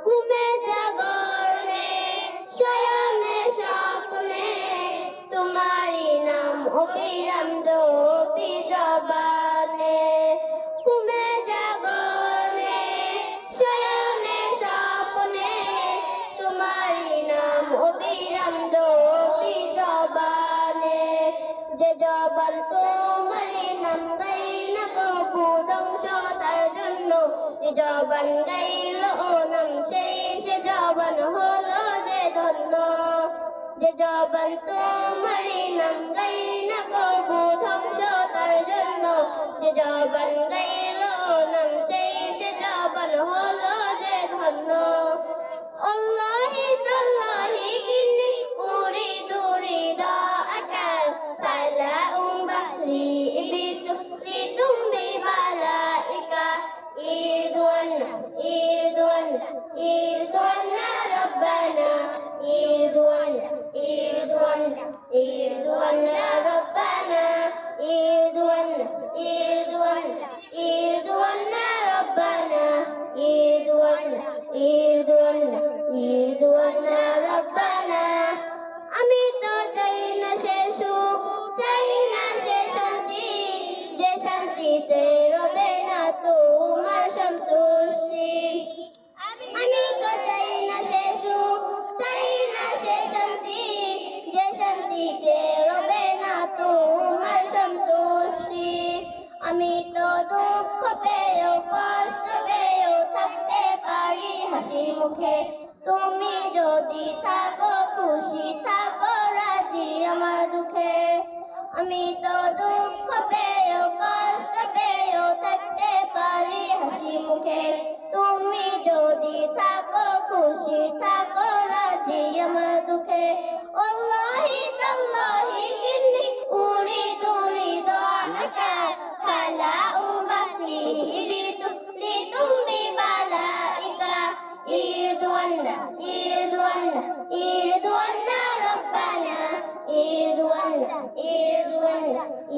ঘুমে জাগরণে শয়নে স্বপ্নে তোমারি নাম অবিরাম জপি জবানে। ঘুমে জাগরণে শয়নে স্বপ্নে তোমারি নাম অবিরাম জপি জবানে। যে জবান তোমারি নাম গাইল প্রভু ধ্বংস তার জন্য। যে জবান গাইল ও নাম সেই সে জবান হলো যে ধন্য। যে জবান তোমারি নাম গাইল প্রভু ধ্বংস তার জন্য। যে জবান গাইল ও নাম সেই সে জবান হলো যে ধন্য। আল্লাহি তাল্লাহি ইন্নী উরিদু রিদাআকা ফালা উবালি বিতুম বিমালাইকা। ইরদুন ইরদুন ইরদুন রব্বানা ইরদুন ইরদুন ইরদুন রব্বানা ইরদুন ইরদুন ইরদুন রব্বানা ইরদুন ইরদুন ইরদুন রব্বানা। আমি তো চাই না সে সুখ, চাই না সে শান্তি, যে শান্তিতে রবে না তোমার সন্তুষ্টি। আমি তো চাই না সে সুখ, চাই না সে শান্তি, যে শান্তিতে রবে না তোমার সন্তুষ্টি। আমি তো দুঃখ পেয়েও কষ্ট পেয়েও থাকতে পারি হাসি মুখে, তুমি যদি থাকো খুশি থাকো রাজি আমার দুঃখে। আমি তো দুঃখ পেয়েও কষ্ট পেয়েও থাকতে পারি হাসি মুখে, তুমি যদি থাকো খুশি থাকো রাজি আমার দুঃখে। আল্লাহি তাল্লাহি ইন্নী উরিদু রিদাআকা ফালা উবালি বিতুম বিমালাইকা। ইরদুন ইরদুন ইরদুন রব্বানা ইরদুন ইরদুন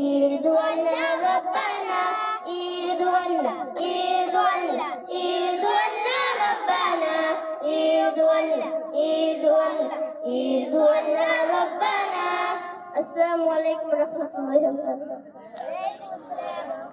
ইরদুন রব্বানা ইরদুন ইরদুন ইরদুন রব্বানা ইরদুন ইরদুন ইরদুন রব্বানা। আসসালামু আলাইকুম ওয়া রাহমাতুল্লাহি ওয়া বারাকাতুহু।